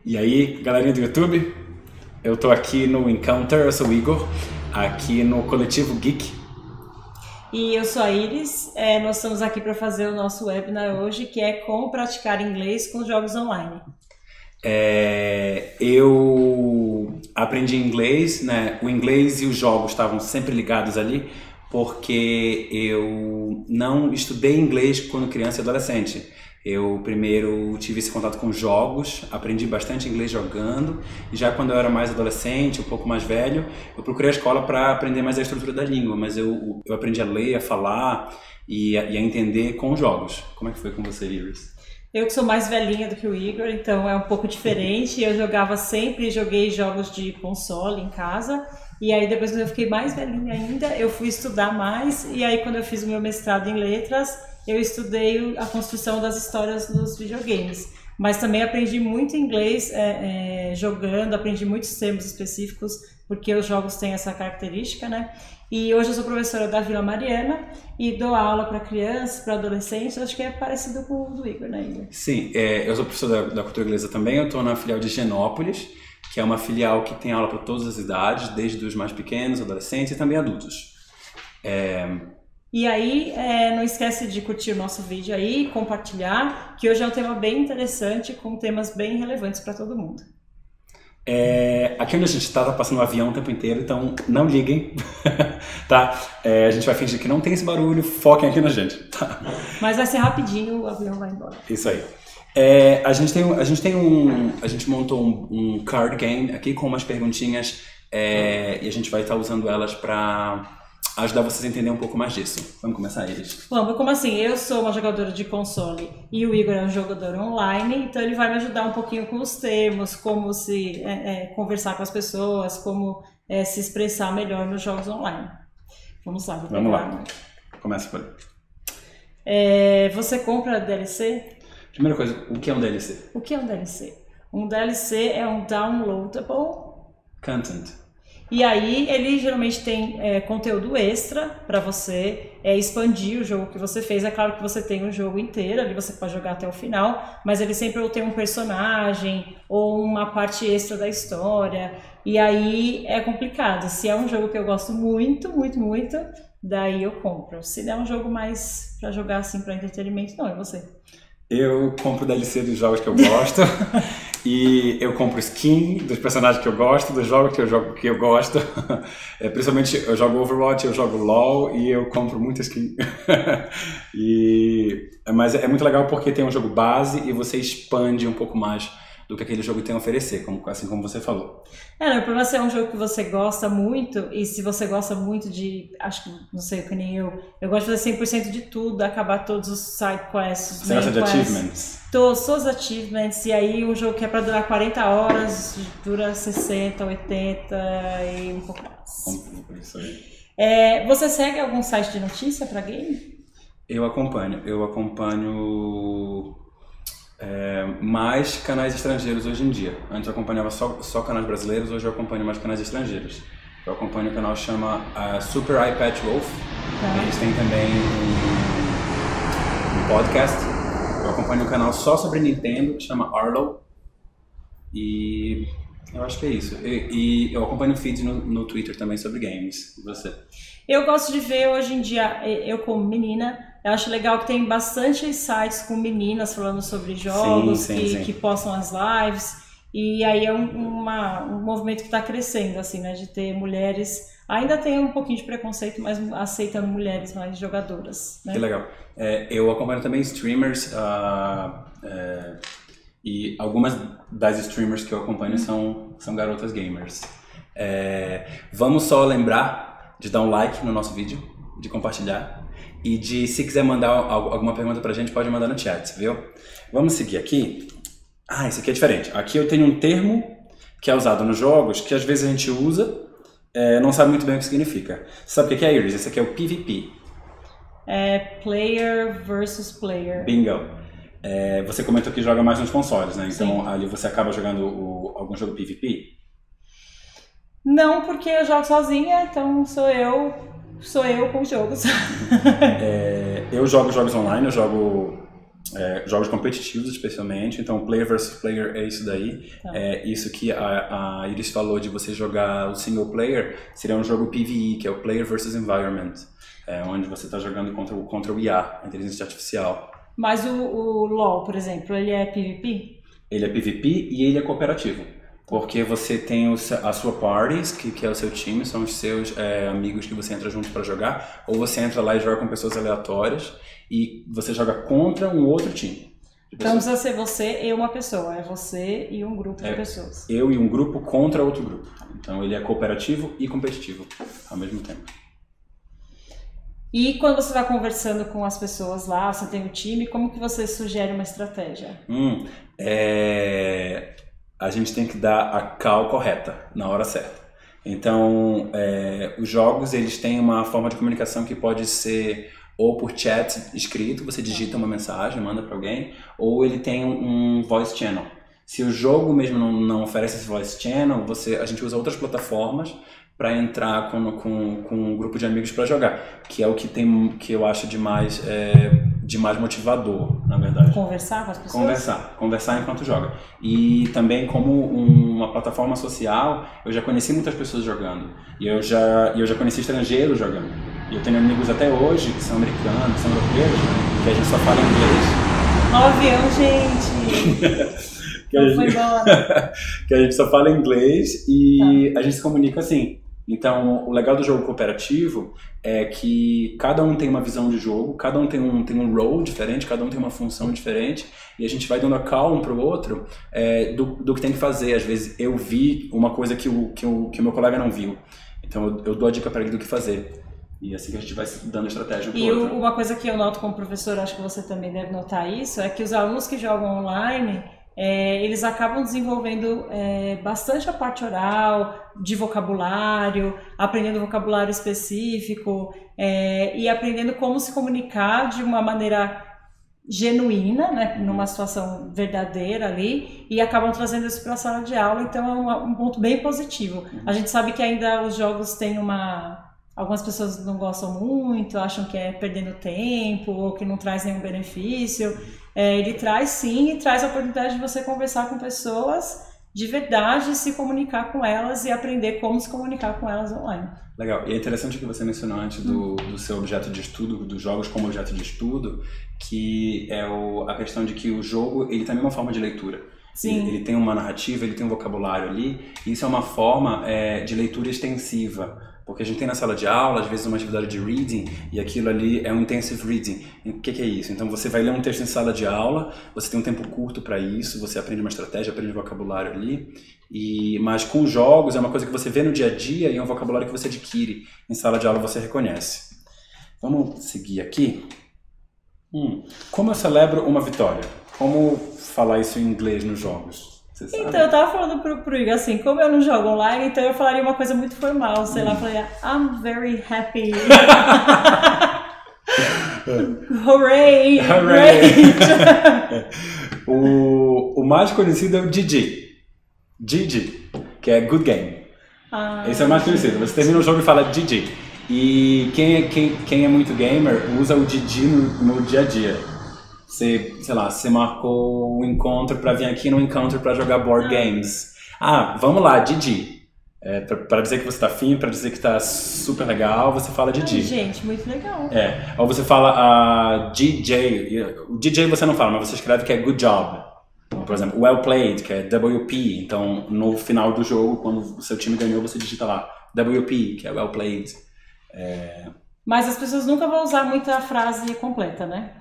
E aí, galerinha do YouTube, eu tô aqui no Encounter, eu sou o Igor, aqui no Coletivo Geek. E eu sou a Iris, nós estamos aqui para fazer o nosso webinar hoje, que é como praticar inglês com jogos online. Eu aprendi inglês, né? O inglês e os jogos estavam sempre ligados ali, porque eu não estudei inglês quando criança e adolescente. Eu primeiro tive esse contato com jogos, aprendi bastante inglês jogando, e já quando eu era mais adolescente, um pouco mais velho, eu procurei a escola para aprender mais a estrutura da língua, mas eu aprendi a ler, a falar e a entender com jogos. Como é que foi com você, Iris? Eu que sou mais velhinha do que o Igor, então é um pouco diferente. Eu joguei jogos de console em casa, e aí depois quando eu fiquei mais velhinha ainda, eu fui estudar mais, e aí quando eu fiz o meu mestrado em letras, eu estudei a construção das histórias nos videogames. Mas também aprendi muito inglês jogando, aprendi muitos termos específicos, porque os jogos têm essa característica, né? E hoje eu sou professora da Vila Mariana e dou aula para crianças, para adolescentes. Acho que é parecido com o do Igor, né, Igor? Sim, eu sou professor da cultura inglesa também. Eu estou na filial de Genópolis, que é uma filial que tem aula para todas as idades, desde os mais pequenos, adolescentes e também adultos. E aí, não esquece de curtir o nosso vídeo aí, compartilhar, que hoje é um tema bem interessante, com temas bem relevantes para todo mundo. Aqui onde a gente tá passando um avião o tempo inteiro, então não liguem, tá? A gente vai fingir que não tem esse barulho, foquem aqui na gente, tá? Mas vai ser rapidinho, o avião vai embora. Isso aí. A gente montou um card game aqui com umas perguntinhas e a gente vai estar usando elas para ajudar vocês a entender um pouco mais disso. Vamos começar, Iris? Vamos, como assim? Eu sou uma jogadora de console e o Igor é um jogador online, então ele vai me ajudar um pouquinho com os termos, como se conversar com as pessoas, como se expressar melhor nos jogos online. Vamos lá. Vamos lá. Começa por aí. Você compra DLC? Primeira coisa, o que é um DLC? O que é um DLC? Um DLC é um downloadable content. E aí ele geralmente tem conteúdo extra para você expandir o jogo que você fez. É claro que você tem o jogo inteiro, ali você pode jogar até o final, mas ele sempre tem um personagem ou uma parte extra da história. E aí é complicado. Se é um jogo que eu gosto muito, muito, muito, daí eu compro. Se é um jogo mais para jogar assim para entretenimento, não, é você. Eu compro DLC dos jogos que eu gosto e eu compro skin dos personagens que eu gosto, dos jogos que eu gosto. Principalmente eu jogo Overwatch, eu jogo LoL e eu compro muita skin. Mas é muito legal porque tem um jogo base e você expande um pouco mais do que aquele jogo tem a oferecer, assim como você falou. O problema é se é um jogo que você gosta muito, e se você gosta muito de, acho que, não sei, que nem eu gosto de fazer 100% de tudo, acabar todos os side quests. Você gosta de achievements? Todos os achievements, e aí um jogo que é pra durar 40 horas, dura 60, 80 e um pouco mais. Você segue algum site de notícia pra game? Eu acompanho mais canais estrangeiros hoje em dia. Antes eu acompanhava só canais brasileiros, hoje eu acompanho mais canais estrangeiros. Eu acompanho um canal que chama Super iPad Wolf. Eles têm também um podcast. Eu acompanho um canal só sobre Nintendo, que chama Arlo. E eu acho que é isso. E eu acompanho feeds no Twitter também sobre games. E você? Eu gosto de ver hoje em dia, eu como menina, eu acho legal que tem bastante sites com meninas falando sobre jogos, que postam as lives, e aí é um movimento que está crescendo, assim, né, de ter mulheres, ainda tem um pouquinho de preconceito, mas aceitando mulheres mais jogadoras, né? Que legal. Eu acompanho também streamers, e algumas das streamers que eu acompanho são garotas gamers. Vamos só lembrar de dar um like no nosso vídeo, de compartilhar e se quiser mandar alguma pergunta pra gente, pode mandar no chat, viu? Vamos seguir aqui. Isso aqui é diferente. Aqui eu tenho um termo que é usado nos jogos, que às vezes a gente usa, não sabe muito bem o que significa. Sabe o que é, Iris? Esse aqui é o PVP. Player versus player. Bingo. Você comentou que joga mais nos consoles, né? Então ali você acaba jogando algum jogo PVP? Não, porque eu jogo sozinha, então sou eu com jogos. Eu jogo jogos online, eu jogo jogos competitivos especialmente, então player versus player é isso daí. Tá. É isso que a Iris falou de você jogar o single player, seria um jogo PvE, que é o Player versus Environment, onde você está jogando contra o IA, a inteligência artificial. Mas o LoL, por exemplo, ele é PvP? Ele é PvP e ele é cooperativo. Porque você tem a sua parties, que é o seu time, são os seus amigos que você entra junto para jogar, ou você entra lá e joga com pessoas aleatórias e você joga contra um outro time. Então não precisa ser você e uma pessoa, é você e um grupo de pessoas. Eu e um grupo contra outro grupo. Então ele é cooperativo e competitivo ao mesmo tempo. E quando você vai conversando com as pessoas lá, você tem o time, como que você sugere uma estratégia? A gente tem que dar a call correta, na hora certa. Então, os jogos, eles têm uma forma de comunicação que pode ser ou por chat escrito, você digita uma mensagem, manda para alguém, ou ele tem um voice channel. Se o jogo mesmo não oferece esse voice channel, a gente usa outras plataformas para entrar com um grupo de amigos para jogar, que é o que eu acho de mais motivador, na verdade. Conversar com as pessoas? Conversar enquanto joga. E também como uma plataforma social, eu já conheci muitas pessoas jogando, e eu já conheci estrangeiros jogando. E eu tenho amigos até hoje que são americanos, são europeus, que a gente só fala inglês. Ó, avião, gente! Foi embora. Que a gente só fala inglês e a gente se comunica assim. Então, o legal do jogo cooperativo é que cada um tem uma visão de jogo, cada um tem um role diferente, cada um tem uma função diferente, e a gente vai dando a call um pro outro do que tem que fazer. Às vezes eu vi uma coisa que o meu colega não viu, então eu dou a dica para ele do que fazer. E assim que a gente vai dando estratégia um pro outro. E uma coisa que eu noto como professor, acho que você também deve notar isso, é que os alunos que jogam online, eles acabam desenvolvendo bastante a parte oral, de vocabulário, aprendendo vocabulário específico e aprendendo como se comunicar de uma maneira genuína, né, numa situação verdadeira ali, e acabam trazendo isso para a sala de aula, então é um ponto bem positivo. A gente sabe que ainda os jogos têm algumas pessoas não gostam muito, acham que é perdendo tempo ou que não traz nenhum benefício. Ele traz sim, e traz a oportunidade de você conversar com pessoas de verdade, se comunicar com elas e aprender como se comunicar com elas online. Legal. E é interessante o que você mencionou antes do seu objeto de estudo, dos jogos como objeto de estudo, que é a questão de que o jogo ele também é uma forma de leitura. Sim. Ele tem uma narrativa, ele tem um vocabulário ali, e isso é uma forma de leitura extensiva. Porque a gente tem na sala de aula, às vezes, uma atividade de reading, e aquilo ali é um intensive reading. O que é isso? Então, você vai ler um texto em sala de aula, você tem um tempo curto para isso, você aprende uma estratégia, aprende vocabulário ali, mas com jogos é uma coisa que você vê no dia a dia e é um vocabulário que você adquire. Em sala de aula você reconhece. Vamos seguir aqui. Como eu celebro uma vitória? Como falar isso em inglês nos jogos? Então, eu tava falando pro Igor assim, como eu não jogo online, então eu falaria uma coisa muito formal, sei lá, eu falaria, I'm very happy. Hooray! Hooray! O mais conhecido é o GG. GG, que é Good Game. Esse é o mais conhecido. Você termina o jogo e fala GG. E quem é muito gamer usa o GG no dia a dia. Você marcou um encontro para vir aqui no encontro para jogar board games. Vamos lá, GG. Para dizer que você tá afim, para dizer que tá super legal, você fala GG. Gente, muito legal. Ou você fala DJ. O DJ você não fala, mas você escreve que é good job. Por exemplo, well played, que é WP. Então, no final do jogo, quando o seu time ganhou, você digita lá WP, que é well played. Mas as pessoas nunca vão usar muito a frase completa, né?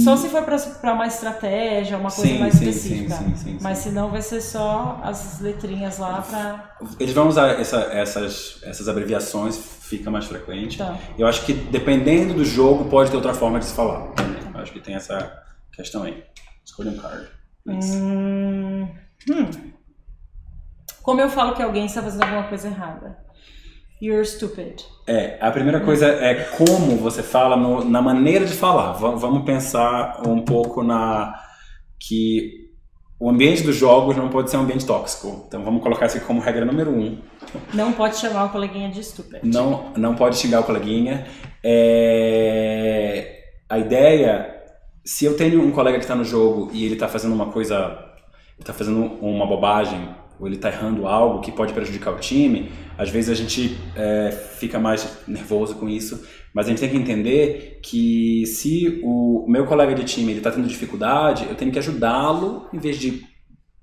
Só se for para uma estratégia, uma coisa mais específica. Sim. Mas senão vai ser só as letrinhas lá para... Eles vão usar essas abreviações, fica mais frequente. Tá. Eu acho que dependendo do jogo pode ter outra forma de se falar. Eu acho que tem essa questão aí. Escolha um card, please. Como eu falo que alguém está fazendo alguma coisa errada? You're stupid. A primeira coisa é como você fala na maneira de falar. Vamos pensar um pouco que o ambiente dos jogos não pode ser um ambiente tóxico. Então vamos colocar isso aqui como regra número 1. Não pode chamar o coleguinha de stupid. Não pode xingar o coleguinha. A ideia, se eu tenho um colega que está no jogo e ele está fazendo uma coisa, ele está fazendo uma bobagem, ou ele está errando algo que pode prejudicar o time, às vezes a gente fica mais nervoso com isso, mas a gente tem que entender que se o meu colega de time está tendo dificuldade, eu tenho que ajudá-lo em vez de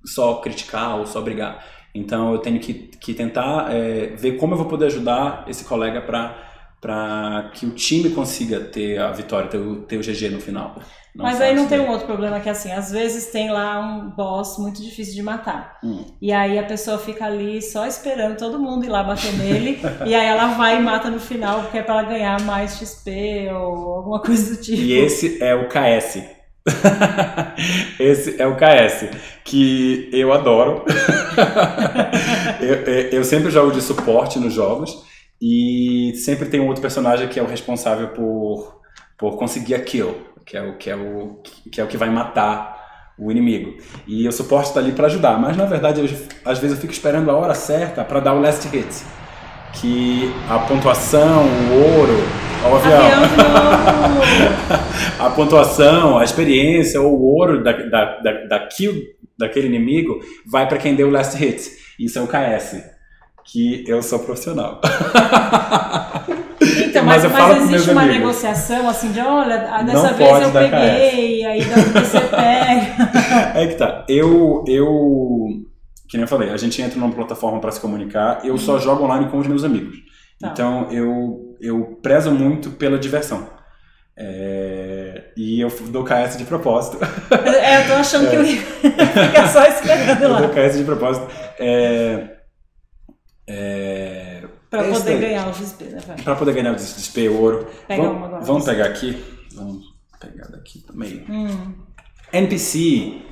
só criticar ou só brigar. Então eu tenho que tentar ver como eu vou poder ajudar esse colega para que o time consiga ter a vitória, ter o GG no final. Mas aí não tem um outro problema que assim, às vezes tem lá um boss muito difícil de matar. E aí a pessoa fica ali só esperando todo mundo ir lá bater nele, e aí ela vai e mata no final, porque é pra ela ganhar mais XP ou alguma coisa do tipo. E esse é o KS. Esse é o KS, que eu adoro. eu sempre jogo de suporte nos jogos, e sempre tem um outro personagem que é o responsável por conseguir a kill, que é o que vai matar o inimigo. E o suporte está ali para ajudar, mas na verdade às vezes eu fico esperando a hora certa para dar o last hit, que a pontuação, o ouro, o avião a pontuação, a experiência ou o ouro da kill daquele inimigo vai para quem deu o last hit. Isso é o KS, que eu sou profissional. Então, mas existe uma negociação assim de, olha, dessa vez eu peguei, aí da outra você pega. É que tá. Que nem eu falei, a gente entra numa plataforma para se comunicar, eu só jogo online com os meus amigos. Tá. Então eu prezo muito pela diversão. E eu dou KS de propósito. Eu tô achando que eu fica só esperando lá. Eu dou KS de propósito. Pra poder ganhar o XP, né? Pra poder ganhar o XP, o ouro. Pega uma agora. Vamos pegar aqui. Vamos pegar daqui também. NPC.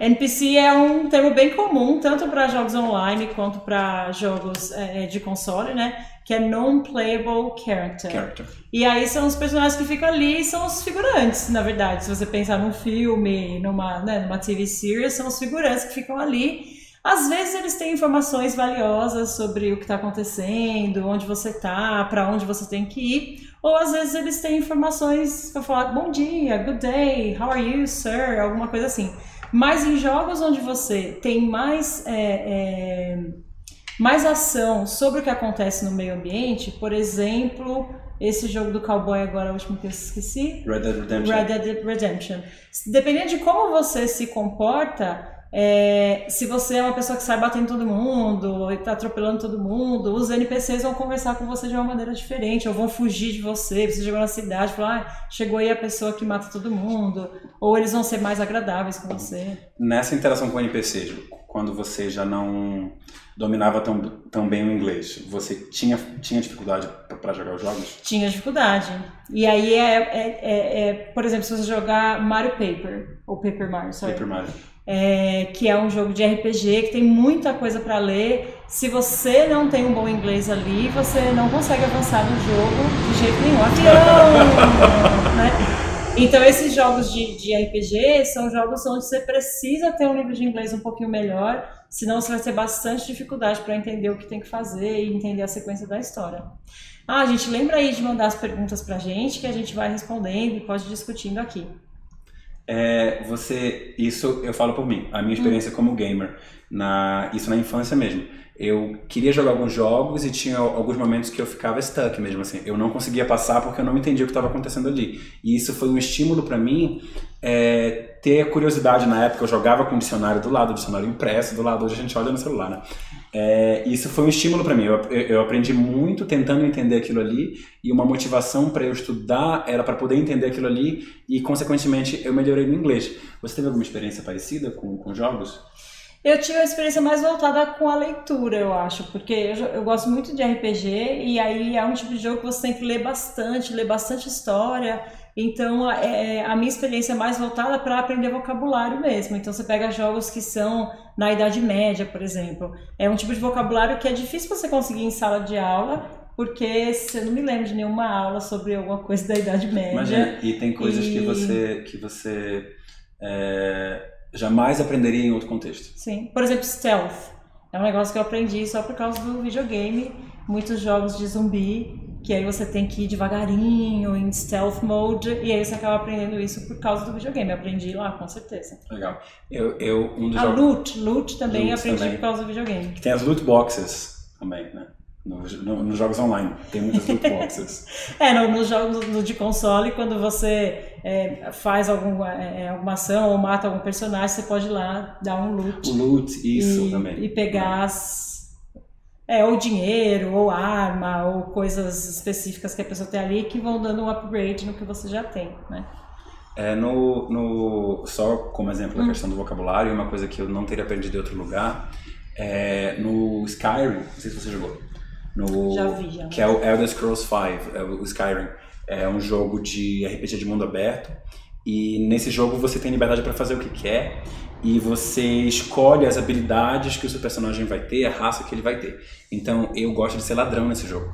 NPC é um termo bem comum, tanto para jogos online quanto para jogos de console, né? Que é Non-Playable Character. E aí são os personagens que ficam ali, são os figurantes, na verdade. Se você pensar num filme, numa TV series, são os figurantes que ficam ali. Às vezes eles têm informações valiosas sobre o que está acontecendo, onde você está, para onde você tem que ir. Ou às vezes eles têm informações para falar bom dia, good day, how are you, sir, alguma coisa assim. Mas em jogos onde você tem mais ação sobre o que acontece no meio ambiente, por exemplo, esse jogo do cowboy agora, o último que eu esqueci, Red Dead Redemption. Dependendo de como você se comporta, se você é uma pessoa que sai batendo todo mundo e tá atropelando todo mundo, os NPCs vão conversar com você de uma maneira diferente, ou vão fugir de você. Você chegou na cidade e falou, chegou aí a pessoa que mata todo mundo, ou eles vão ser mais agradáveis com você. Nessa interação com o NPC, quando você já não dominava tão bem o inglês, você tinha dificuldade para jogar os jogos? Tinha dificuldade. E aí por exemplo, se você jogar Mario Paper, ou Paper Mario, Paper Mario. Que é um jogo de RPG que tem muita coisa para ler. Se você não tem um bom inglês ali, você não consegue avançar no jogo de jeito nenhum. Avião! Né? Então esses jogos de RPG são jogos onde você precisa ter um nível de inglês um pouquinho melhor, senão você vai ter bastante dificuldade para entender o que tem que fazer e entender a sequência da história. Gente, lembra aí de mandar as perguntas pra gente, que a gente vai respondendo e pode ir discutindo aqui. Isso eu falo por mim, a minha experiência como gamer, isso na infância mesmo. Eu queria jogar alguns jogos e tinha alguns momentos que eu ficava stuck mesmo, assim. Eu não conseguia passar porque eu não entendia o que estava acontecendo ali. E isso foi um estímulo para mim, ter curiosidade. Na época eu jogava com o dicionário do lado, o dicionário impresso do lado, hoje a gente olha no celular, né? Isso foi um estímulo para mim. Eu aprendi muito tentando entender aquilo ali, e uma motivação para eu estudar era para poder entender aquilo ali, e consequentemente eu melhorei no inglês. Você teve alguma experiência parecida com jogos? Eu tive uma experiência mais voltada com a leitura, eu acho, porque eu gosto muito de RPG, e aí é um tipo de jogo que você tem que ler bastante história. Então a minha experiência é mais voltada para aprender vocabulário mesmo. Então você pega jogos que são na Idade Média, por exemplo. É um tipo de vocabulário que é difícil você conseguir em sala de aula, porque eu não me lembro de nenhuma aula sobre alguma coisa da Idade Média. Imagina, e tem coisas que você jamais aprenderia em outro contexto. Sim, por exemplo, stealth. É um negócio que eu aprendi só por causa do videogame. Muitos jogos de zumbi que aí você tem que ir devagarinho, em stealth mode, e aí você acaba aprendendo isso por causa do videogame. Eu aprendi lá, com certeza. Legal. Um dos Loot também aprendi também. por causa do videogame. Tem as loot boxes também, né? Nos jogos online, tem muitas loot boxes. Nos jogos de console, quando você faz alguma ação ou mata algum personagem, você pode ir lá dar um loot. O loot, isso também. E pegar ou dinheiro, ou arma, ou coisas específicas que a pessoa tem ali que vão dando um upgrade no que você já tem, né? Só como exemplo da questão do vocabulário, uma coisa que eu não teria aprendido em outro lugar, no Skyrim, não sei se você jogou. Já vi. Que é o Elder Scrolls V, o Skyrim. É um jogo de RPG de mundo aberto. E nesse jogo você tem liberdade para fazer o que quer. E você escolhe as habilidades que o seu personagem vai ter, a raça que ele vai ter. Então eu gosto de ser ladrão nesse jogo.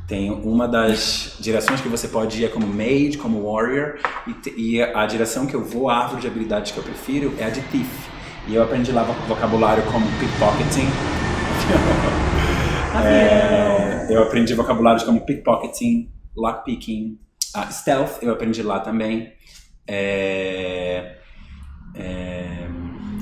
Tem uma das direções que você pode ir como mage, como warrior. E a direção que eu vou, a árvore de habilidades que eu prefiro, é a de thief. E eu aprendi lá vocabulário como pickpocketing. Eu aprendi vocabulários como pickpocketing, lockpicking, stealth, eu aprendi lá também.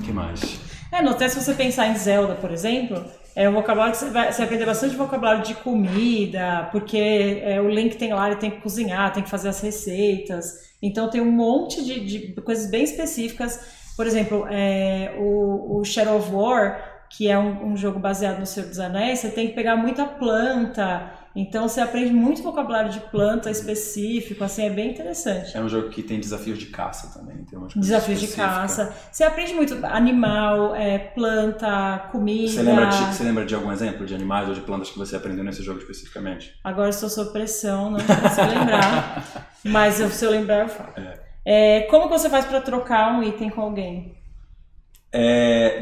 Que mais? Até se você pensar em Zelda, por exemplo, é um vocabulário que você vai aprender bastante vocabulário de comida, porque o Link tem lá, ele tem que cozinhar, tem que fazer as receitas. Então tem um monte de coisas bem específicas. Por exemplo, o Shadow of War, que é um jogo baseado no Senhor dos Anéis, você tem que pegar muita planta, então você aprende muito vocabulário de planta específico, assim, é bem interessante. É um jogo que tem desafios de caça também. Tem desafios de caça. Você aprende muito animal, planta, comida. Você lembra de algum exemplo de animais ou de plantas que você aprendeu nesse jogo especificamente? Agora eu estou sob pressão, não consigo lembrar, mas se eu lembrar eu falo. Como que você faz para trocar um item com alguém?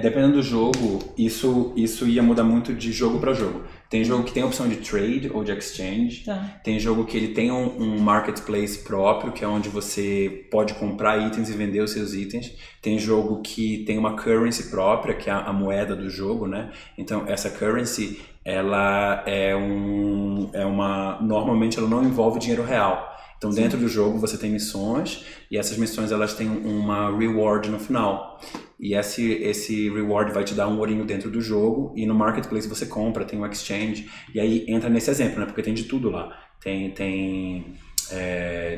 Dependendo do jogo, isso ia mudar muito de jogo para jogo. Tem jogo que tem a opção de trade ou de exchange. Tá. Tem jogo que ele tem um marketplace próprio, que é onde você pode comprar itens e vender os seus itens. Tem jogo que tem uma currency própria, que é a moeda do jogo, né? Então essa currency, ela normalmente ela não envolve dinheiro real. Então dentro do jogo você tem missões e essas missões elas têm uma reward no final. E esse reward vai te dar um ourinho dentro do jogo e no marketplace você compra, tem um exchange. E aí entra nesse exemplo, né? Porque tem de tudo lá. Tem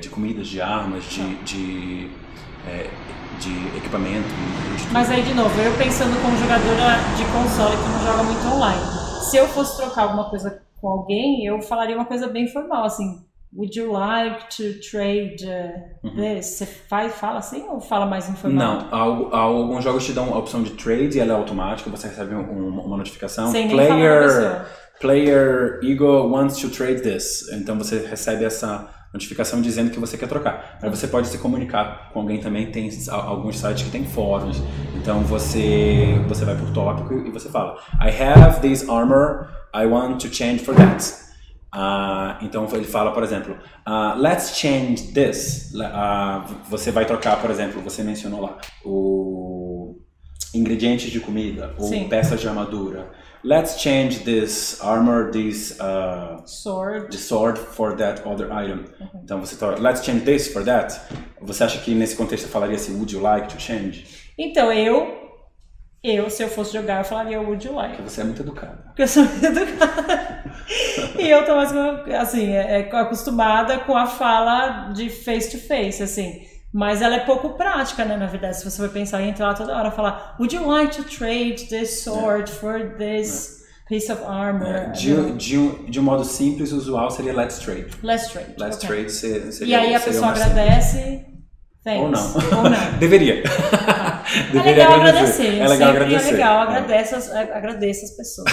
de comidas, de armas, de equipamento. Mas aí de novo, eu pensando como jogadora de console que não joga muito online. Se eu fosse trocar alguma coisa com alguém, eu falaria uma coisa bem formal, assim. Would you like to trade this? Você fala assim ou fala mais informal? Não, alguns jogos te dão a opção de trade e ela é automática, você recebe uma notificação. Sem nem falar Player Eagle wants to trade this. Então você recebe essa notificação dizendo que você quer trocar. Mas você pode se comunicar com alguém também, tem alguns sites que tem fóruns. Então você vai por tópico e você fala I have this armor, I want to change for that. Então ele fala, por exemplo, let's change this. Você vai trocar, por exemplo, você mencionou lá ingredientes de comida ou peças de armadura. Let's change this armor, this sword for that other item. Então você fala, let's change this for that. Você acha que nesse contexto eu falaria assim, would you like to change? Então se eu fosse jogar, eu falaria would you like. Porque você é muito educada. Porque eu sou muito educada. E eu tô mais, assim, acostumada com a fala de face to face, assim. Mas ela é pouco prática, né, na verdade. Se você vai pensar em entrar lá toda hora e falar would you like to trade this sword for this piece of armor? De um modo simples, usual seria let's trade. Let's trade. Let's trade seria. E aí a pessoa agradece. Thanks. Ou não. Deveria. É legal agradecer. É legal agradecer. É legal, agradeça as pessoas.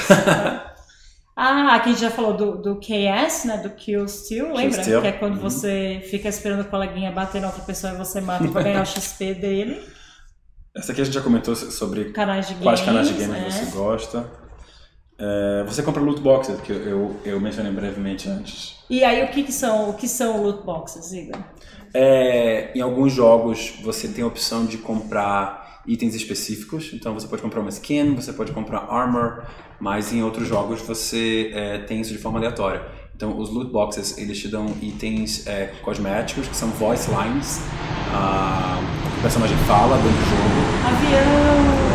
Aqui a gente já falou do KS, né? Do Kill Steal, lembra? Que é quando você fica esperando o coleguinha bater na outra pessoa e você mata pra ganhar o XP dele. Essa aqui a gente já comentou sobre quais canais de games você gosta. Você compra loot boxes, que eu mencionei brevemente antes. E aí o que são loot boxes, Igor? Em alguns jogos você tem a opção de comprar itens específicos, então você pode comprar uma skin, você pode comprar armor, mas em outros jogos você tem isso de forma aleatória. Então, os loot boxes, eles te dão itens cosméticos, que são voice lines. O personagem fala dentro do jogo. Avião!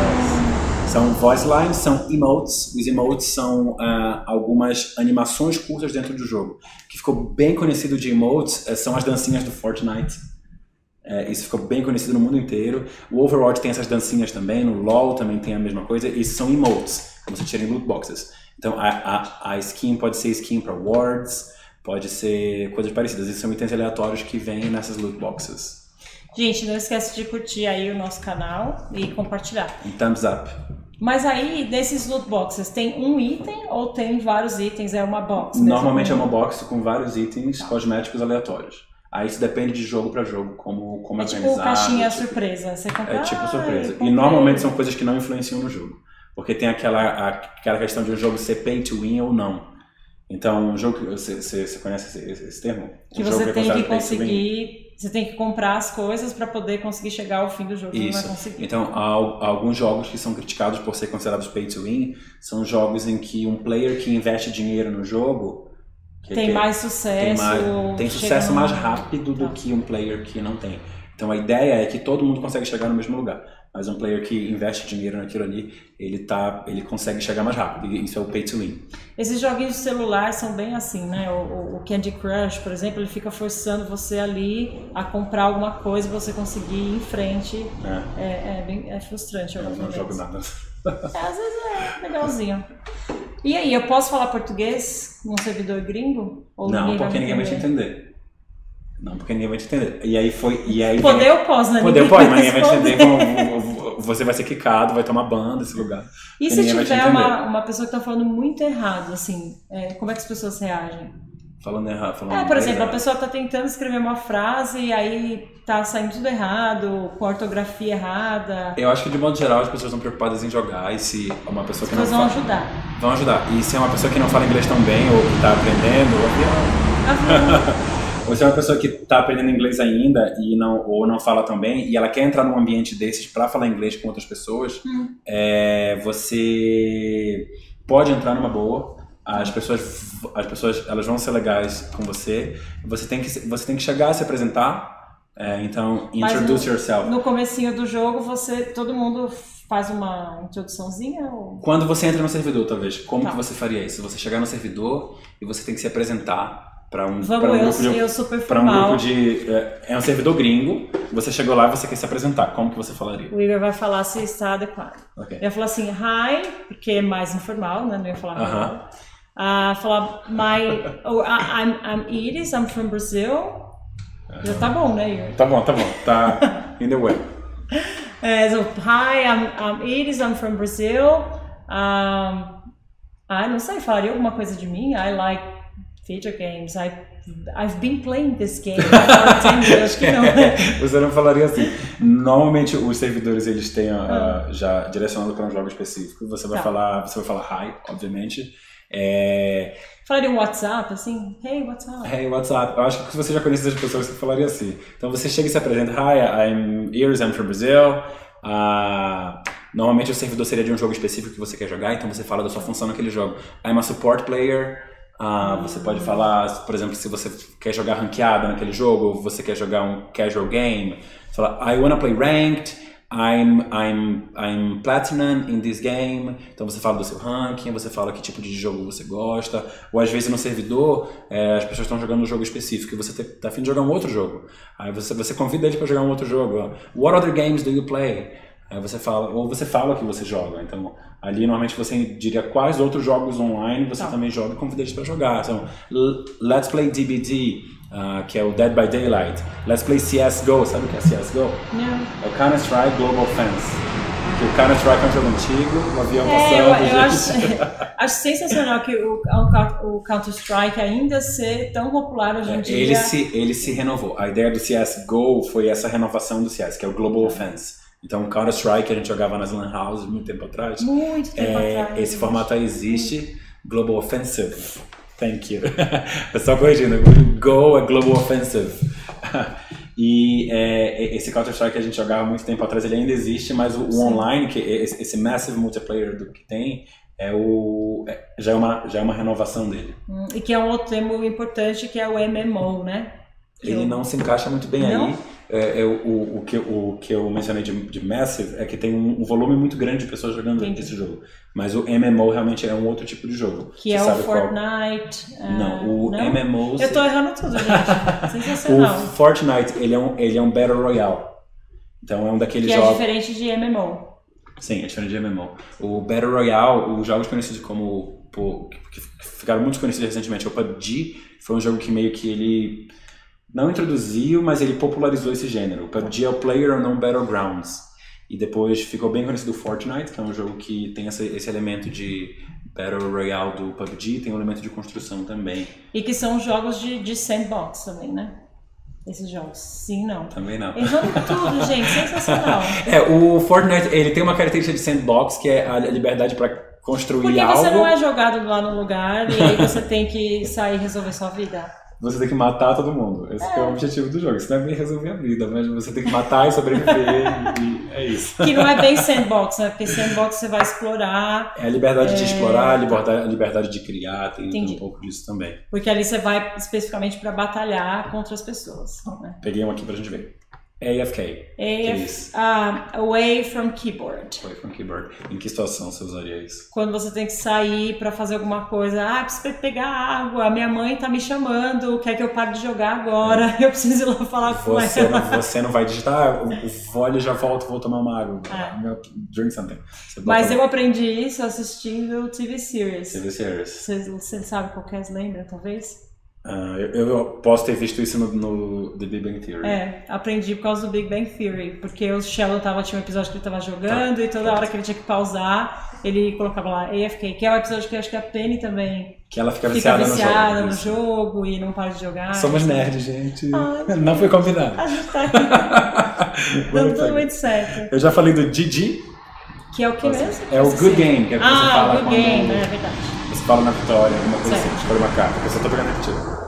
São voice lines, são emotes. Os emotes são algumas animações curtas dentro do jogo. O que ficou bem conhecido de emotes são as dancinhas do Fortnite. Isso ficou bem conhecido no mundo inteiro. O Overwatch tem essas dancinhas também, no LoL também tem a mesma coisa. Isso são emotes, que você tira em loot boxes. Então a skin pode ser skin para words, pode ser coisas parecidas. Isso são itens aleatórios que vêm nessas loot boxes. Gente, não esquece de curtir aí o nosso canal e compartilhar. Um thumbs up. Mas aí, desses loot boxes, tem um item ou tem vários itens? É uma box mesmo? Normalmente é uma box com vários itens cosméticos aleatórios. Aí isso depende de jogo pra jogo, como é organizar. Tipo caixinha surpresa. Você compra, é tipo surpresa. E normalmente são coisas que não influenciam no jogo. Porque tem aquela questão de um jogo ser pay to win ou não. Então, um jogo... Você conhece esse termo? Que você tem que conseguir... Você tem que comprar as coisas para poder conseguir chegar ao fim do jogo. Isso. Não vai conseguir. Então, alguns jogos que são criticados por ser considerados pay to win são jogos em que um player que investe dinheiro no jogo... Tem mais sucesso. Tem sucesso mais rápido do que um player que não tem. Então a ideia é que todo mundo consegue chegar no mesmo lugar. Mas um player que investe dinheiro naquilo ali, ele consegue chegar mais rápido. E isso é o pay to win. Esses joguinhos de celular são bem assim, né? O Candy Crush, por exemplo, ele fica forçando você ali a comprar alguma coisa e você conseguir ir em frente. É frustrante. Eu não jogo nada. Às vezes é legalzinho. E aí, eu posso falar português num servidor gringo? Ou não, porque ninguém vai te entender. Não, porque ninguém vai te entender. E aí poder eu posso, né? Poder eu posso, mas ninguém vai te entender. Você vai ser quicado, vai tomar ban desse lugar. E se tiver uma pessoa que tá falando muito errado, assim, como é que as pessoas reagem? Falando errado. Por exemplo, a pessoa tá tentando escrever uma frase e aí tá saindo tudo errado, com a ortografia errada. Eu acho que de modo geral as pessoas estão preocupadas em jogar e se uma pessoa que não vão ajudar. Vão ajudar. E se é uma pessoa que não fala inglês tão bem ou que tá aprendendo, ou se é uma pessoa que tá aprendendo inglês ainda ou não fala tão bem e ela quer entrar num ambiente desses para falar inglês com outras pessoas, você pode entrar numa boa. As pessoas elas vão ser legais com você. Você tem que chegar a se apresentar. Então, introduce yourself. No comecinho do jogo, todo mundo faz uma introduçãozinha? Ou... Quando você entra no servidor, talvez. Como que você faria isso? Você chegar no servidor e você tem que se apresentar para um grupo de... É um servidor gringo. Você chegou lá e você quer se apresentar. Como que você falaria? O Igor vai falar se está adequado. Okay. Eu ia falar assim, hi, porque é mais informal, né? Não ia falar normal. Falar, I'm Iris, I'm from Brazil. Já tá bom, né, Igor? Tá bom. Tá in the way. So, hi, I'm Iris, I'm from Brazil. Não sei, falaria alguma coisa de mim? I like video games. I've been playing this game for 10 years. Acho que não. Você não falaria assim. Normalmente os servidores eles têm já direcionado para um jogo específico. Você vai falar hi, obviamente. Falaria um WhatsApp, assim? Hey, what's up? Hey, what's up? Eu acho que se você já conhece as pessoas, você falaria assim. Então você chega e se apresenta. Hi, I'm Iris, I'm from Brazil. Normalmente o servidor seria de um jogo específico que você quer jogar, então você fala da sua função naquele jogo. I'm a support player. Você pode falar, por exemplo, se você quer jogar ranqueada naquele jogo, ou você quer jogar um casual game. Você fala, I wanna play ranked. I'm platinum in this game. Então você fala do seu ranking, você fala que tipo de jogo você gosta. Ou às vezes no servidor as pessoas estão jogando um jogo específico e você tá a fim de jogar um outro jogo. Aí você convida eles para jogar um outro jogo. What other games do you play? Aí você fala o que você joga. Então ali normalmente você diria quais outros jogos online você também joga e convida eles para jogar. Então let's play DBD. Que é o Dead by Daylight. Let's play CSGO. Sabe o que é CSGO? Não. É o Counter-Strike Global Offense. Que o Counter-Strike é um jogo antigo, o avião passando. Eu acho sensacional que o Counter-Strike ainda ser tão popular hoje em dia. Ele se renovou. A ideia do CSGO foi essa renovação do CS, que é o Global Offense. Então, o Counter-Strike a gente jogava nas LAN houses muito tempo atrás. Muito tempo atrás. Esse formato aí existe. Global Offensive. Thank you. Só corrigindo, Go é Global Offensive. E esse Counter-Strike que a gente jogava muito tempo atrás, ele ainda existe, mas o online, que esse massive multiplayer do que tem, já é uma renovação dele. E que é um outro termo importante, que é o MMO, né? Ele não se encaixa muito bem aí. O que eu mencionei de Massive é que tem um volume muito grande de pessoas jogando esse jogo. Mas o MMO realmente é um outro tipo de jogo. Que é o Fortnite. Não, MMO... Eu tô errando tudo, gente. Sensacional. O Fortnite, ele é um Battle Royale. Então é um daqueles jogos... Que é diferente de MMO. Sim, é diferente de MMO. O Battle Royale, os jogos conhecidos como... que ficaram muito conhecidos recentemente, o PUBG, foi um jogo que meio que ele... não introduziu, mas ele popularizou esse gênero. O PUBG é o PlayerUnknown's Battlegrounds. E depois ficou bem conhecido o Fortnite, que é um jogo que tem esse elemento de Battle Royale do PUBG, tem um elemento de construção também. E que são jogos de sandbox também, né? Esses jogos. Sim, não. Também não. Eles jogam tudo, gente. Sensacional. O Fortnite, ele tem uma característica de sandbox, que é a liberdade para construir Porque algo. Porque você não é jogado lá no lugar e aí você tem que sair e resolver sua vida. Você tem que matar todo mundo. Esse é o objetivo do jogo. Isso não é bem resolver a vida, mas você tem que matar e sobreviver e é isso. Que não é bem sandbox, né? Porque sandbox você vai explorar... É a liberdade de explorar, a liberdade de criar, tem um pouco disso também. Porque ali você vai especificamente para batalhar contra as pessoas. Né? Peguei um aqui pra gente ver. AFK. Away from keyboard. Away from keyboard. Em que situação você usaria isso? Quando você tem que sair pra fazer alguma coisa. Preciso pegar água, minha mãe tá me chamando, quer que eu pare de jogar agora, eu preciso ir lá falar com ela. Você não vai digitar, vou já volto, vou tomar uma água. Drink something. Mas eu aprendi isso assistindo TV Series. TV Series. Você sabe qual que é, lembra, talvez? Eu posso ter visto isso no The Big Bang Theory. Aprendi por causa do Big Bang Theory, porque o Sheldon tinha um episódio que ele tava jogando e toda hora que ele tinha que pausar, ele colocava lá AFK, que é um episódio que eu acho que a Penny também que ela fica viciada no jogo e não para de jogar. Somos nerds, gente. Não foi combinado. A gente tá aqui. Dando tudo muito certo. Eu já falei do GG. Que é o que mesmo? É o Good Game, que é o que você fala Good Game, é verdade. Você fala na vitória, alguma coisa assim, escolhe uma carta, porque eu só tô pegando repetido.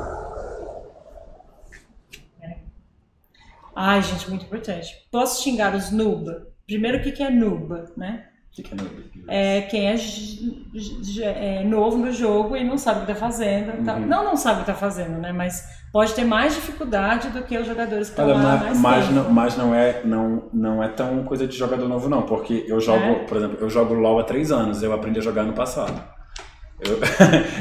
Ai, gente, muito importante. Posso xingar os noob? Primeiro, o que é noob, né? O que é noob? É quem é novo no jogo e não sabe o que tá fazendo. Uhum. Não sabe o que tá fazendo, né? Mas pode ter mais dificuldade do que os jogadores que estão lá mais tempo. Mas não é tão coisa de jogador novo, não. Porque eu jogo, por exemplo, eu jogo LoL há 3 anos. Eu aprendi a jogar no passado.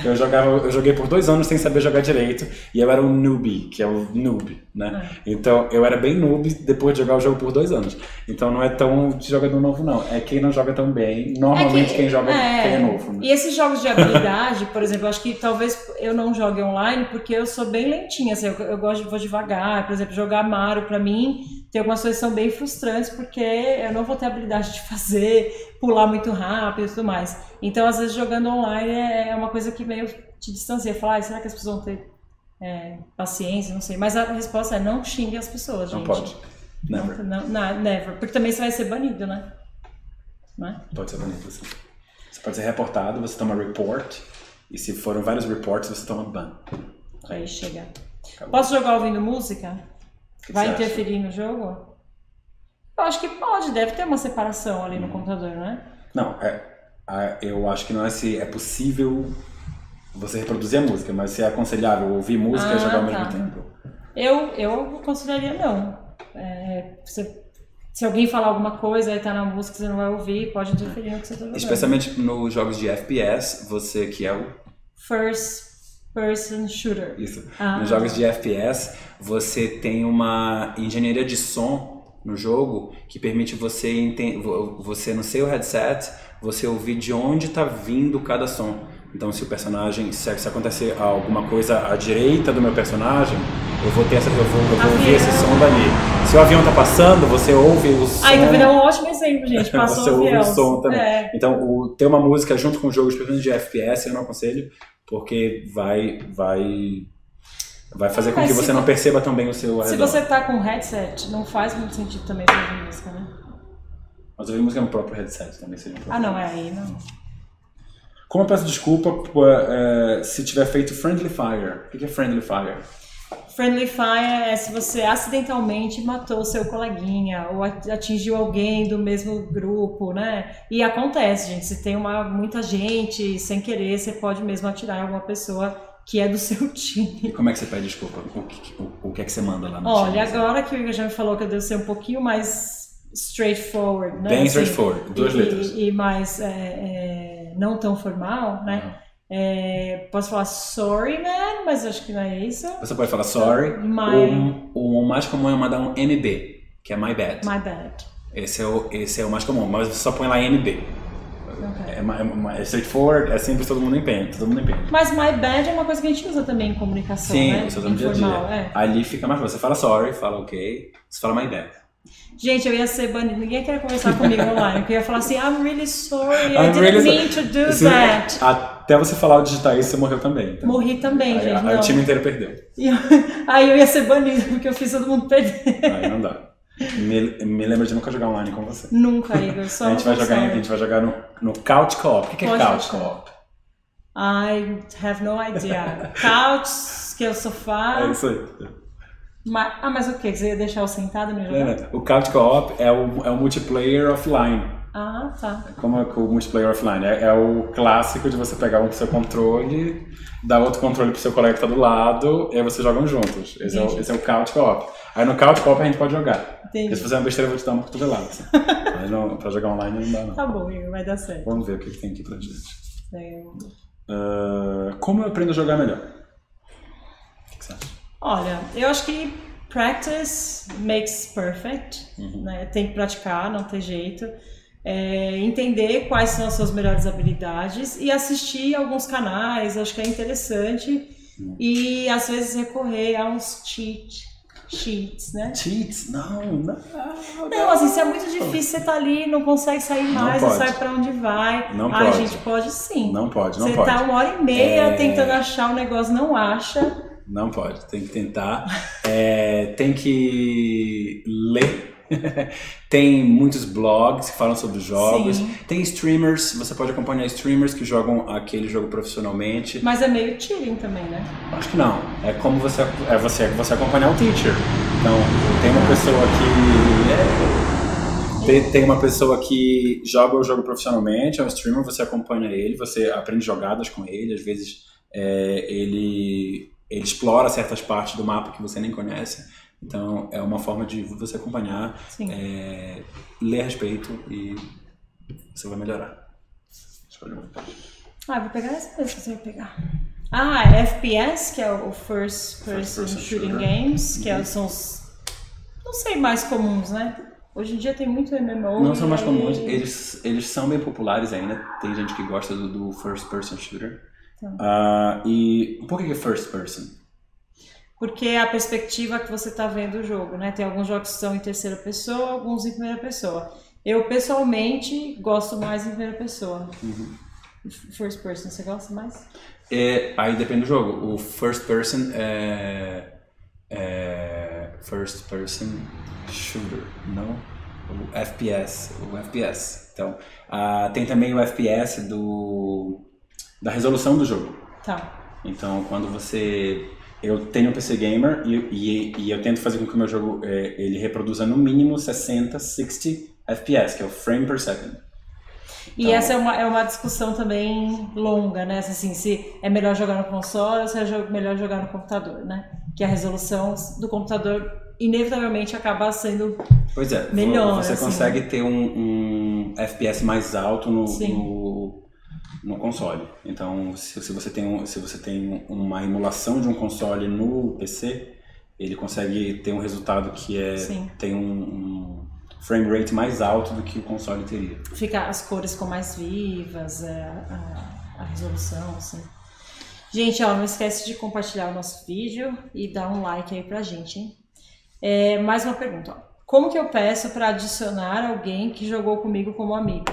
Eu joguei por 2 anos sem saber jogar direito e eu era um newbie, que é o noob, né? Então eu era bem noob depois de jogar o jogo por 2 anos. Então não é tão de jogador novo, não. É quem não joga tão bem. Normalmente quem joga quem é novo. Né? E esses jogos de habilidade, por exemplo, eu acho que talvez eu não jogue online porque eu sou bem lentinha. Assim, eu vou devagar. Por exemplo, jogar Mario pra mim tem algumas coisas que são bem frustrantes porque eu não vou ter habilidade de fazer, pular muito rápido e tudo mais. Então, às vezes, jogando online é uma coisa que meio te distancia. Falar, será que as pessoas vão ter paciência? Não sei. Mas a resposta é não xingue as pessoas, gente. Não pode. Never. Never. Porque também você vai ser banido, né? Não é? Pode ser banido, sim. Você pode ser reportado, você toma report. E se forem vários reports, você toma ban. Aí chega. Acabou. Posso jogar ouvindo música? Vai interferir no jogo? Eu acho que pode. Deve ter uma separação ali no computador, não é? Não, eu acho que não é se é possível você reproduzir a música, mas se é aconselhável ouvir música e jogar ao mesmo tempo. Eu aconselharia não. Se alguém falar alguma coisa e tá na música que você não vai ouvir, pode interferir no que você tá jogando. Especialmente nos jogos de FPS, você que é o... First Person Shooter. Isso. Nos jogos de FPS, você tem uma engenharia de som no jogo que permite você no seu headset, você ouvir de onde está vindo cada som. Então, se o personagem, se acontecer alguma coisa à direita do meu personagem, eu vou ouvir esse som dali. Se o avião tá passando, você ouve o som. Tá vendo? É um ótimo exemplo, gente. Passou você o avião. Ouve o som também. Então, ter uma música junto com o jogo, especialmente de FPS, eu não aconselho, porque vai fazer com que você não perceba tão bem o seu redor. Se você tá com headset, não faz muito sentido também ouvir música, né? Mas ouvir música no próprio headset também seria um problema. Não, aí não. Como eu peço desculpa se tiver feito Friendly Fire. O que é Friendly Fire? Friendly Fire é se você acidentalmente matou o seu coleguinha ou atingiu alguém do mesmo grupo, né? E acontece, gente, se tem muita gente, sem querer, você pode mesmo atirar em alguma pessoa que é do seu time. E como é que você pede desculpa? O que é que você manda lá no Olha, time? Agora que o Igor já me falou que eu devo ser um pouquinho mais straightforward, né? Bem straightforward, 2 letras. E mais não tão formal, né? Posso falar sorry, man, mas acho que não é isso. Você pode falar sorry. O mais comum é mandar um MB, que é my bad. My bad. Esse é o mais comum, mas você só põe lá MB. Okay. É straightforward, é simples, todo mundo entende. Mas my bad é uma coisa que a gente usa também em comunicação, sim, né? Você usa no dia a dia. Ali fica mais fácil. Você fala sorry, fala ok, você fala my bad. Gente, eu ia ser banido. Ninguém quer conversar comigo online. Eu ia falar assim, I'm really sorry, I didn't mean to do that. Até você falar o digitar isso, você morreu também. Então. Morri também, gente. Aí o time inteiro perdeu. Aí eu ia ser banido, porque eu fiz todo mundo perder. Aí não dá. Me lembra de nunca jogar online com você. Nunca, Igor. Só a gente vai jogar no Couch Co-op. O que é Couch Co-op? I have no idea. Couch, que é o sofá. É isso aí. Mas o que? Você ia deixar eu sentado no jogo? O Couch Co-op é o multiplayer offline. Ah, tá. Como é o multiplayer offline? É o clássico de você pegar um seu controle, dar outro controle pro seu colega que tá do lado, e aí vocês jogam juntos. Esse é o Couch Co-op. Aí no Couch Co-op a gente pode jogar. Entendi. Se fizer uma besteira, eu vou te dar uma cotovelada. Assim. Mas não, pra jogar online não dá, não. Tá bom, Igor, vai dar certo. Vamos ver o que tem aqui pra gente. Como eu aprendo a jogar melhor? O que você acha? Olha, eu acho que practice makes perfect, né? Tem que praticar, não tem jeito. Entender quais são as suas melhores habilidades e assistir alguns canais, acho que é interessante. E às vezes recorrer a uns cheats, né? Cheats? Não, assim, se é muito difícil, você tá ali, não consegue sair mais, não sabe pra onde vai. Não pode. A gente pode sim. Não pode. Você tá 1h30 tentando achar um negócio, não acha. Não pode, tem que tentar. Tem que ler. Tem muitos blogs que falam sobre jogos. Sim. Tem streamers, você pode acompanhar streamers que jogam aquele jogo profissionalmente. Mas é meio cheating também, né? Acho que não. É como você acompanhar o teacher. Então, tem uma pessoa que tem uma pessoa que joga o jogo profissionalmente, é um streamer, você acompanha ele, você aprende jogadas com ele, às vezes ele explora certas partes do mapa que você nem conhece. Então, é uma forma de você acompanhar, ler a respeito e você vai melhorar. Escolha uma. Vou pegar essa vez que você vai pegar. FPS, que é o First Person Shooting Games, que são os, não sei, mais comuns, né? Hoje em dia tem muito MMO. Não são mais comuns, eles são bem populares ainda. Tem gente que gosta do First Person Shooter. E por que First Person? Porque é a perspectiva que você está vendo o jogo, né? Tem alguns jogos que são em terceira pessoa, alguns em primeira pessoa. Eu, pessoalmente, gosto mais em primeira pessoa. First person, você gosta mais? Aí depende do jogo. O first person First person shooter, não? O FPS. Então, tem também o FPS da resolução do jogo. Tá. Então, quando eu tenho um PC Gamer e eu tento fazer com que o meu jogo ele reproduza no mínimo 60 FPS, que é o frame per second. E então, essa é uma discussão também longa, né? Assim, se é melhor jogar no console ou se é melhor jogar no computador, né? Que a resolução do computador inevitavelmente acaba sendo melhor. Você assim, consegue ter um FPS mais alto no console. Então, se você tem uma emulação de um console no PC, ele consegue ter um resultado que tem um frame rate mais alto do que o console teria. As cores ficam mais vivas, a resolução, assim. Gente, não esquece de compartilhar o nosso vídeo e dar um like aí pra gente, hein? Mais uma pergunta. Como que eu peço para adicionar alguém que jogou comigo como amigo?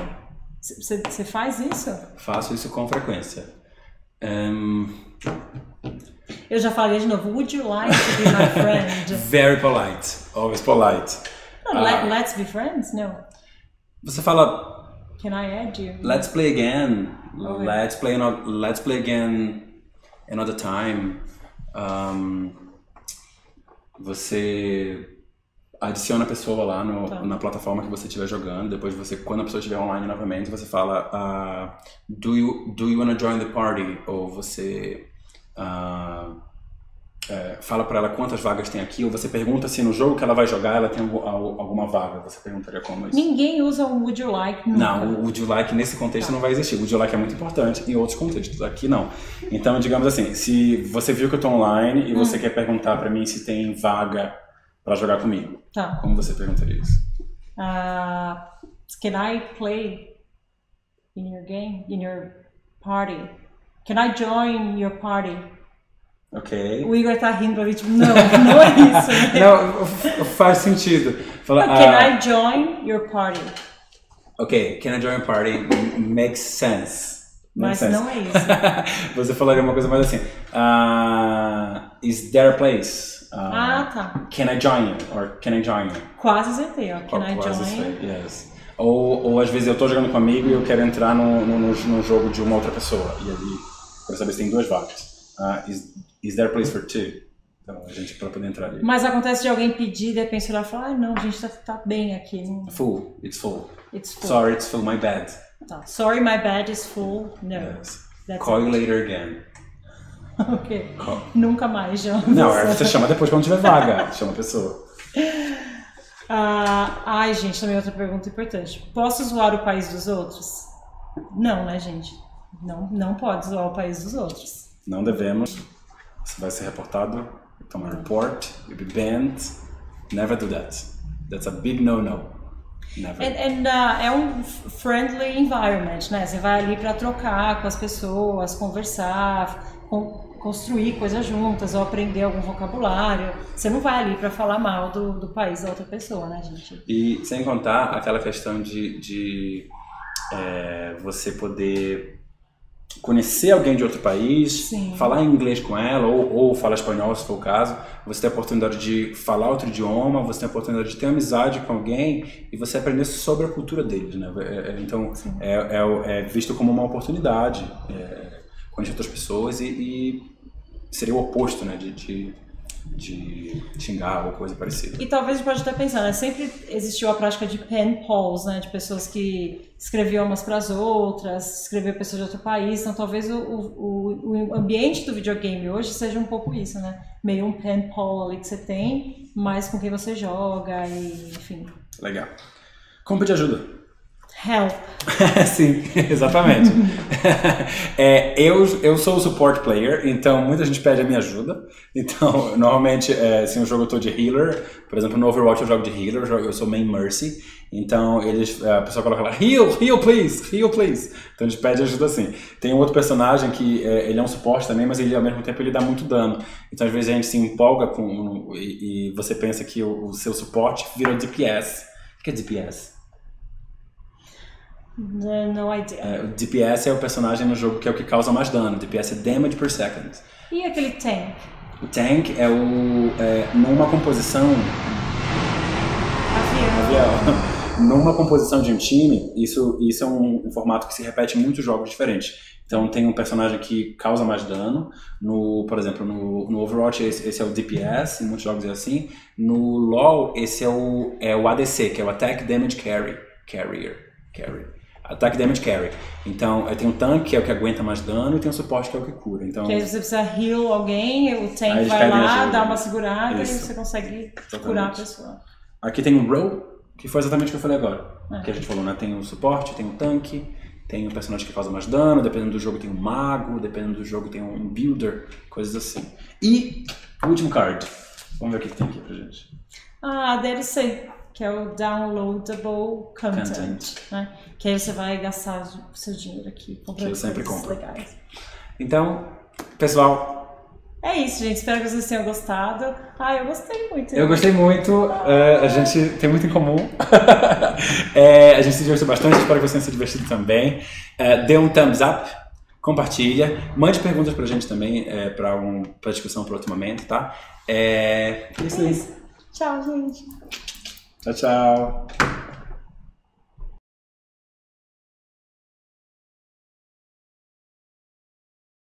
Você faz isso? Faço isso com frequência. Eu já falei de novo. Would you like to be my friend? Very polite. Always polite. No, let's be friends? No. Você fala... Can I add you? Let's play again. Okay. Let's play again another time. você adiciona a pessoa lá na plataforma que você estiver jogando. Depois quando a pessoa estiver online novamente, você fala do you wanna join the party? Ou você fala pra ela quantas vagas tem aqui, ou você pergunta se no jogo que ela vai jogar ela tem alguma vaga. Você perguntaria como isso? Ninguém usa o Would You Like nunca. Não, o Would You Like nesse contexto não vai existir. O Would You Like é muito importante em outros contextos, aqui não. Então, digamos assim, se você viu que eu tô online e você quer perguntar pra mim se tem vaga pra jogar comigo, como você perguntaria isso? Can I play in your game, in your party? Can I join your party? Ok. O Igor tá rindo ali, tipo, não é isso. Né? Não, faz sentido. Fala, can I join your party? Ok, can I join your party? Makes sense. Mas não é isso. Você falaria uma coisa mais assim, is there a place? Tá. Can I join you? Or can I join you? Quase acertei, ó. Can I join? Acertei, yes. Ou às vezes eu tô jogando com um amigo e eu quero entrar no jogo de uma outra pessoa. E ali, pra saber se tem 2 vagas. Is there a place for 2? Então, a gente pra poder entrar ali. Mas acontece de alguém pedir e de repente ela fala, não, a gente tá bem aqui. Full, it's full. It's full. Sorry, it's full, my bad. Tá. Sorry, my bad is full. No. Yes. Call you later again. Ok. Nunca mais, João. Não, você chama depois quando tiver vaga. Chama a pessoa. Ai, gente, também outra pergunta importante. Posso zoar o país dos outros? Não, né, gente? Não pode zoar o país dos outros. Não devemos. Você vai ser reportado. Tomar report. You'll be banned. Never do that. That's a big no-no. Never. É um friendly environment, né? Você vai ali para trocar com as pessoas, conversar, construir coisas juntas ou aprender algum vocabulário. Você não vai ali para falar mal do país da outra pessoa, né, gente? E sem contar aquela questão de você poder conhecer alguém de outro país, falar inglês com ela ou falar espanhol, se for o caso. Você tem a oportunidade de falar outro idioma, você tem a oportunidade de ter amizade com alguém e você aprender sobre a cultura deles, né? Então, é visto como uma oportunidade conhecer outras pessoas e seria o oposto, né, de xingar ou coisa parecida. E talvez a gente pode até pensar, né? Sempre existiu a prática de pen pals, né? De pessoas que escreviam umas para as outras, escreviam pessoas de outro país. Então talvez o ambiente do videogame hoje seja um pouco isso, né? Meio um pen pal ali que você tem, mas com quem você joga e enfim. Legal. Como pedir ajuda? Help. Sim, exatamente. Eu sou o support player, então muita gente pede a minha ajuda. Então, normalmente, se um jogo eu tô de healer, por exemplo, no Overwatch eu jogo de healer, eu sou main Mercy. Então, a pessoa coloca lá, heal please, heal please. Então, a gente pede ajuda assim. Tem um outro personagem que ele é um suporte também, mas ele ao mesmo tempo ele dá muito dano. Então, às vezes a gente se empolga e você pensa que o seu suporte virou DPS. O que é DPS? No idea. O DPS é o personagem no jogo que é o que causa mais dano. DPS é Damage per Second. E aquele tank? O tank é numa composição... Avião. Numa composição de um time, isso é um formato que se repete em muitos jogos diferentes. Então tem um personagem que causa mais dano. Por exemplo, no Overwatch esse é o DPS, em muitos jogos é assim. No LoL esse é o ADC, que é o Attack Damage Carrier. Attack Damage Carry. Então, tem um tanque, que é o que aguenta mais dano, e tem um suporte, que é o que cura. Então, que aí você precisa heal alguém, o tank vai lá, dá uma segurada e você consegue curar a pessoa. Aqui tem um row, que foi exatamente o que eu falei agora. Que a gente falou, né? Tem o suporte, tem o tanque, tem um personagem que causa mais dano, dependendo do jogo tem um mago, dependendo do jogo tem um builder, coisas assim. E o último card. Vamos ver o que tem aqui pra gente. DLC. Que é o Downloadable Content. Né? Que aí você vai gastar o seu dinheiro aqui. Que eu sempre compro. Legais. Então, pessoal... É isso, gente. Espero que vocês tenham gostado. Eu gostei muito. Eu gostei muito. A gente tem muito em comum. A gente se divertiu bastante. Espero que vocês tenham se divertido também. Dê um thumbs up. Compartilha. Mande perguntas pra gente também. Pra discussão para outro momento, tá? Isso aí. Tchau, gente. Tchau, tchau.